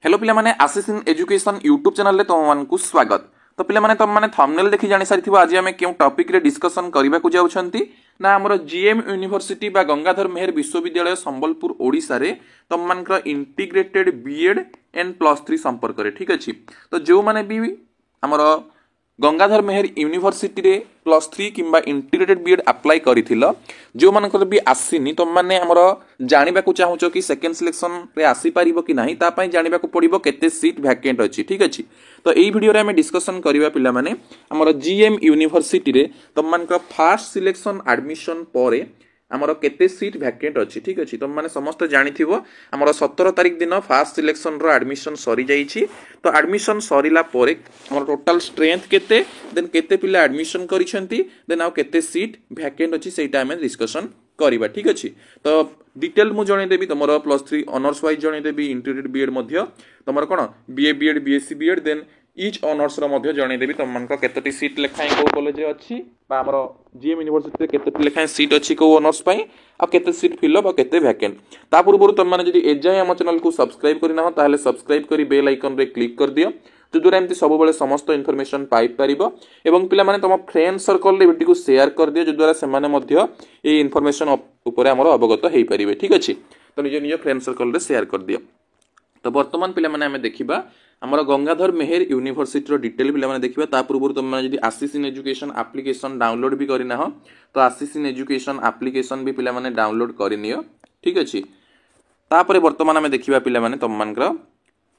Hello पिला माने Ashish in education YouTube channel रे तुमको स्वागत। तो पिला माने तुम माने थंबनेल देखि जानि सारिथिबो आज हमें केउ टॉपिक रे डिस्कशन करबा को जाउछंती ना हमर जीएम यूनिवर्सिटी बा गंगाधर मेहर विश्वविद्यालय संबलपुर ओडिसा रे तुम मानकर इंटीग्रेटेड बीएड एंड +3 संपर्क रे ठीक अछि। तो जो माने भी हमर गंगाधर मेहर यूनिवर्सिटी रे +3 किंबा इंटीग्रेटेड बीएड अप्लाई करिथिलो जो मानकर भी आसीनी तुम माने हमर जानिबा को चाहूचो कि सेकंड सिलेक्शन रे आसी पारिबो कि नाही ता पई जानिबा को पड़िबो केते सीट वैकेंट अछि ठीक अछि। तो एई वीडियो रे हमें डिस्कशन करिबा पिला माने हमर जीएम यूनिवर्सिटी रे तुम मानकर फर्स्ट सिलेक्शन एडमिशन परे आमर केते सीट वैकेंट अछि ठीक अछि। तुम माने समस्त जानिथिबो हमर 17 तारिख दिन फर्स्ट सिलेक्शन रो एडमिशन सरी जाईछि। तो एडमिशन सरीला परे हमर टोटल स्ट्रेंथ केते देन केते पिला एडमिशन करिसेंती देन आ केते सीट वैकेंट अछि सेटा हमें डिस्कशन करिबा ठीक अछि। तो डिटेल मु जणे देबी तमरो +3 ऑनर्स वाइज जणे देबी इंटीग्रेटेड बीएड मध्य तमरो कोन BA BEd BSc BEd then each honours रो मध्य जणे देबी तम मानका केतोटी सीट लेखाय को कॉलेज रे अछि बा हमरो जीएम यूनिवर्सिटी रे केतोटी लेखाय सीट अछि को ऑनर्स पई आ केते सीट फिल अप आ केते वैकेंट ता पूर्व तुम माने जदी एजाय हम चैनल को सब्सक्राइब करिना ताले सब्सक्राइब करी बेल आइकन रे क्लिक कर दियो जो द्वारा एमती सब बेले समस्त इनफॉरमेशन पाई परिबो एवं पिला माने तम फ्रेंड सर्कल रे वीडियो को शेयर कर दियो जो द्वारा से माने मध्य ए इनफॉरमेशन ऊपर हमरो अवगत हेई परिबे ठीक अछि। तो निज निज फ्रेंड सर्कल रे शेयर कर दियो। तो वर्तमान पिला माने हमें देखिबा हमर गंगाधर मेहर यूनिवर्सिटी रो डिटेल पिला माने देखिबा ता पूर्व तुम माने जदी Ashish in education application download भी करिना हो तो आशिष इन एजुकेशन एप्लीकेशन भी पिला माने डाउनलोड करिनियो ठीक अछि। तापरे वर्तमान हमें देखिबा पिला माने तुम मानकर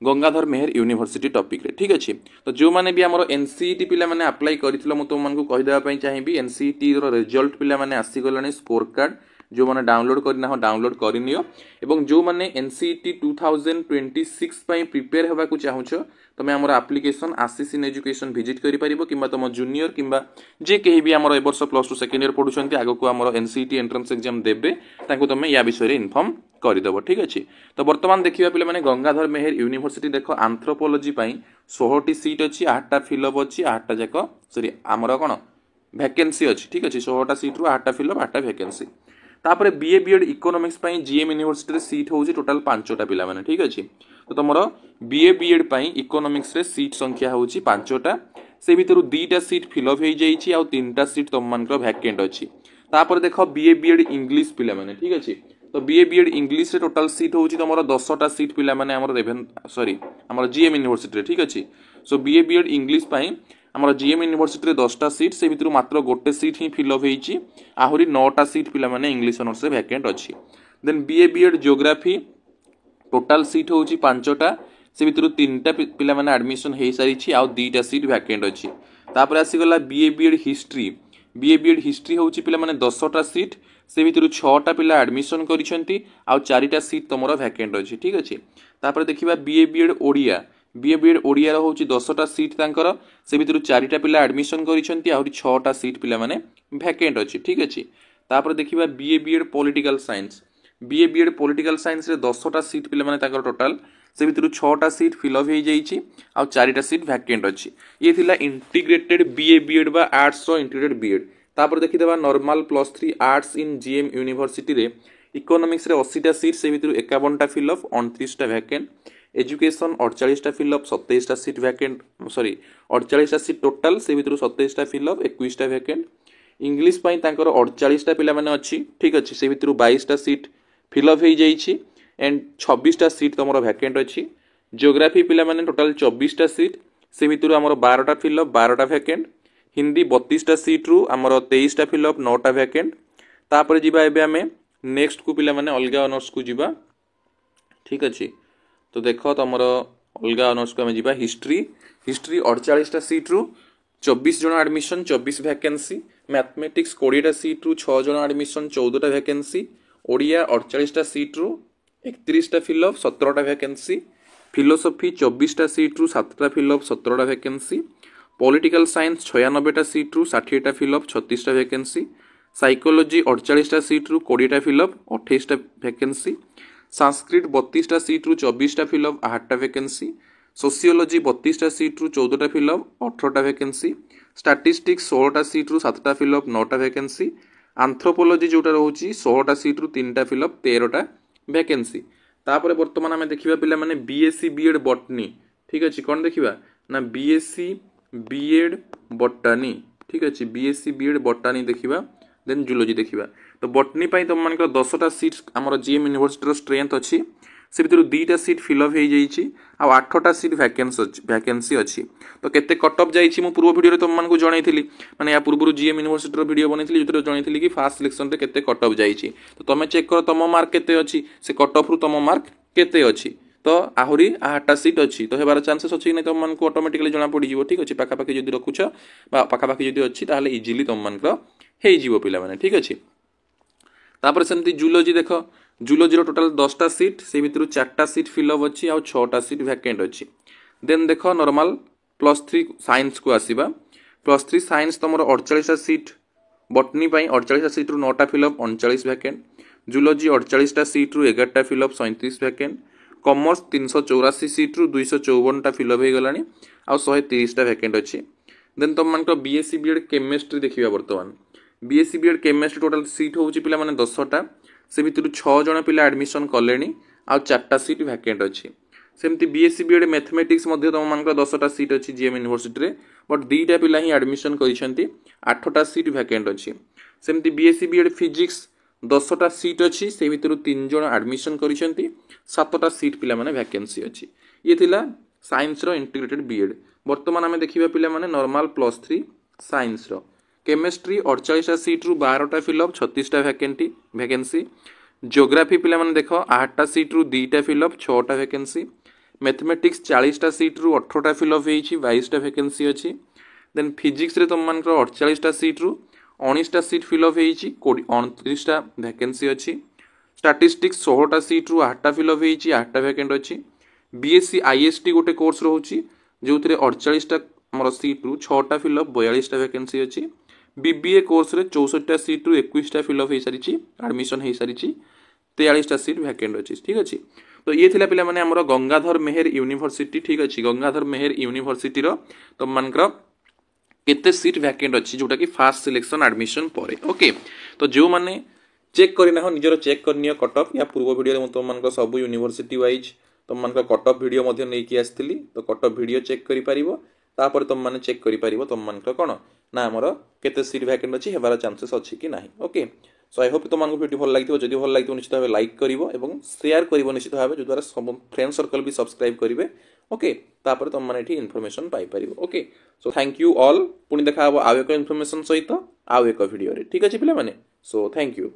गंगाधर मेहर यूनिवर्सिटी टॉपिक रे ठीक अछि। तो जो माने भी हमर एनसीईटी पिला माने अप्लाई करिथिलो म तुम मानकु कहि देबा पई चाहिबी एनसीईटी रो रिजल्ट पिला माने आसी गलानी स्कोर कार्ड जो माने डाउनलोड करना हो डाउनलोड करिनियो एवं जो माने एनसीईटी 2026 पई प्रिपेयर हेबा को चाहूछो तमे हमर application Ashish in education visit करि परिबो किबा तम जूनियर किबा जे केही भी हमर ए वर्ष +2 सेकेंड ईयर पढुछंती आगो को हमर एनसीईटी एंट्रेंस एग्जाम देबे ताको तमे या विषय रे इन्फॉर्म करि देबो ठीक अछि। तो वर्तमान देखिबा पिले माने गंगाधर मेहर यूनिवर्सिटी देखो एंथ्रोपोलॉजी पई 16 टी सीट अछि 8 टा फिल अप अछि 8 टा जाको सॉरी हमर कोन वैकेंसी अछि ठीक अछि 16 टा सीट रु 8 टा फिल अप 8 टा वैकेंसी। तापरे बीए बीएड इकोनॉमिक्स पई जीएम यूनिवर्सिटी रे सीट होउची टोटल 5 टा पिला माने ठीक अछि। तो तमरो बीए बीएड पई इकोनॉमिक्स रे सीट संख्या होउची 5 टा से भितरु 2 टा सीट फिल अप हेई जाईची आ 3 टा सीट तम मानकर वैकेंट अछि। तापर देखो बीए बीएड इंग्लिश पिला माने ठीक अछि। तो बीए बीएड इंग्लिश रे टोटल सीट होउची तमरो 10 टा सीट पिला माने हमर रेभेन सॉरी हमर जीएम यूनिवर्सिटी रे ठीक अछि। सो बीए बीएड इंग्लिश पई हमर जीएम यूनिवर्सिटी रे 10 टा सीट से भितरु मात्र गोटे सीट ही फिल अप हेईची आहुरी 9 टा सीट पिला माने इंग्लिश ऑनर्स रे वैकेंट अछि। Then BA BEd geography total seat होउची 5 टा से भितरु 3 टा पिला माने एडमिशन हेई सारिची आ 2 टा सीट वैकेंट अछि। तापर आसी गला बीए बीएड हिस्ट्री होउची पिला माने 10 टा सीट से भितरु 6 टा पिला एडमिशन करिसेंती आ 4 टा सीट तमरो वैकेंट अछि ठीक अछि। तापर देखिबा बीए बीएड ओडिया रो होउची 10 टा सीट तांकर से भितरु 4 टा पिला एडमिशन करिसेंती आ 6 टा सीट पिला माने वैकेंट अछि ठीक अछि। तापर देखिबा बीए बीएड पॉलिटिकल साइंस रे 10 टा सीट पिला माने तांकर टोटल से भितरु 6 टा सीट फिल अप हेई जाईची आ 4 टा सीट वैकेंट अछि। ये थिला इंटीग्रेटेड बीए बीएड बा आर्ट्स रो इंटीग्रेटेड बीएड। तापर देखि देबा नॉर्मल +3 आर्ट्स इन जीएम यूनिवर्सिटी रे इकोनॉमिक्स रे 80 टा सीट से भितरु 51 टा फिल अप 29 टा वैकेंट एजुकेशन 48 टा फिल अप 27 टा सीट वैकेंट सॉरी 48 टा सीट टोटल से भितरु 27 टा फिल अप 21 टा वैकेंट। इंग्लिश पई तांकर 48 टा पिला माने अछि ठीक अछि से भितरु 22 टा सीट फिल अप हेई जाईची एंड 26 टा सीट तमरो वैकेंट अछि। ज्योग्राफी पिला माने टोटल 24 टा सीट से भितरु हमरो 12 टा फिल अप 12 टा वैकेंट। हिंदी 32 टा सीट रु हमरो 23 टा फिल अप 9 टा वैकेंट। तापर जिबा एबे हमें नेक्स्ट को पिला माने अलगा ऑनर्स को जिबा ठीक अछि। तो देखो तमरो अलगा ऑनर्स को हमें जिबा हिस्ट्री 48 टा सीट रु 24 जन एडमिशन 24 वैकेंसी। मैथमेटिक्स 20 टा सीट रु 6 जन एडमिशन 14 टा वैकेंसी। ओडिया 48 टा सीट रु 31 टा फिल अप 17 टा वैकेंसी। फिलोसफी 24 टा सीट रु 7 टा फिल अप 17 टा वैकेंसी। पॉलिटिकल साइंस 96 टा सीट रु 60 टा फिल अप 36 टा वैकेंसी। साइकोलॉजी 48 टा सीट रु 20 टा फिल अप 28 टा वैकेंसी। संस्कृत 32 टा सीट रु 24 टा फिल अप 8 टा वैकेंसी। सोशियोलॉजी 32 टा सीट रु 14 टा फिल अप 18 टा वैकेंसी। स्टैटिस्टिक्स 16 टा सीट रु 7 टा फिल अप 9 टा वैकेंसी। एंथ्रोपोलॉजी जोटा रहउची 16 टा सीट रु 3 टा फिल अप 13 टा वैकेंसी। तापर बर्तमान आम देखा पिला माने बीएससी बीएड बटनी ठीक अच्छे कौन देखा ना बीएससी बीएड बटानी ठीक अच्छे बीएससी बीएड बटानी देखा देन जूलोजी देखा तो बटनी तुम मान 10टा सीट आम जीएम यूनिवर्सिटी स्ट्रेंथ अच्छी से भर 2टा सीट फिलअप हो जाइए आ 8टा सीट वैकेंसी अच्छी तो केते कट ऑफ जाइए मु पूर्व वीडियो तुमको जनईली माने या पूर्व जीएम यूनिवर्सिटी वीडियो बनई जो जनईली कि फास्ट सिलेक्शन रे केते कट ऑफ जाइए तो तुम चेक कर तुम मार्क केते अच्छी से कट ऑफ रु तुम मार्क केते अच्छी तो आहरी 8टा सीट अच्छी तो हेबार चांसेस अच्छी कि तुमको ऑटोमेटिकली जना पड़ ठीक अच्छे पाखापाखि जब रखुच पाखापाखि जब अच्छी ताहले इजिली तुम मान हो पे ठीक अच्छे तापर सेमती जूलोजी देख जूलोजी टोटाल 10टा सीट से भर 4टा सीट फिलअप अच्छी आ 6टा सीट वैकेंट अच्छी देन देख नॉर्मल +3 साइंस को आसवा +3 साइंस तुम 48टा सीट बटनी 48टा सीट रु 9टा फिलअप 39 वैकेंट जूलोजी 48टा सीट रु 11टा फिलअप 37 वैकेंट कॉमर्स 384 सीट रु 254टा फिलअप हो गला आ 130टा वैकेंट अच्छी देन तुम मान बीएससी बीएड केमिस्ट्री देखा बर्तमान BSc BEd chemistry total seat होची पिला माने 10टा से भर 6 जन पिला एडमिशन कले आ 4टा सीट वैकेंट अच्छी सेमती बीएससी बीएड मैथमेटिक्स तुम मान 10टा सीट अच्छी जीएम यूनिवर्सिटी रे बट 2टा पिला ही एडमिशन करिसेंती 8टा सीट वैकेंट अच्छी सेमती बीएससी बीएड फिजिक्स 10टा सीट अच्छी से भर 3 जन एडमिशन करिसेंती 7टा सीट पिला माने वैकेंसी अच्छी ये थिला साइंस रो इंटीग्रेटेड बीएड वर्तमान आम देखा पिला माने नॉर्मल +3 साइंस रो केमिस्ट्री 48टा सीट रु 12टा फिलअप 36टा वैकेंसी ज्योग्राफी पिला माने देखो 8टा सीट रु 2टा फिलअप 6टा वैकेंसी मैथमेटिक्स 40टा सीट रु 18टा फिलअप होईची 22टा वैकेंसी अच्छी देन फिजिक्स रे तुम मान 48टा सीट रु 19टा सीट फिलअप होईची 29टा वैकेंसी अच्छी स्टैटिस्टिक्स 16टा सीट रु 8टा फिलअप होईची 8टा वैकेंट अच्छी बीएससी आईएसटी गोटे कोर्स रोची जो 48टा हमर सीट रु 6टा फिलअप 42टा वैकेंसी अच्छी बीबीए कोर्स रे 64टा सीट रु 21टा फिलअप हो सारी एडमिशन हो सारी 43टा सीट वैकेंट अच्छी ठीक अच्छे तो ये थिला पिला माने हमर गंगाधर मेहर यूनिवर्सिटी ठीक अच्छे गंगाधर मेहर यूनिवर्सिटी रो तुम मानकर केते सीट वैकेंट अच्छी जोटा कि फास्ट सिलेक्शन एडमिशन पर ओके तो जो माने चेक करना निजर चेक करनी कट ऑफ या पूर्व वीडियो तुम मान सब यूनिवर्सिटी वाइज तुम मान कट ऑफ वीडियो नहीं आसती तो कट ऑफ वीडियो चेक कर तुम मैंने चेक कर तुम मान कौन ना आमर केते सीट वैकेंट अच्छी हेबार चांसेस अच्छी कि नहीं ओके सो आई होप तुमको वीडियो भल लगी जब भल लगी निश्चित भाव लाइक कर शेयर कर निश्चित भाव जो द्वारा सब फ्रेंड सर्कल भी सब्सक्राइब करेंगे ओके तापर तुम मैंने information Piper okay so thank you all पुणी देखा आउ एक इनफॉरमेशन सहित आउ एक वीडियो ठीक अच्छे पे सो थैंक यू।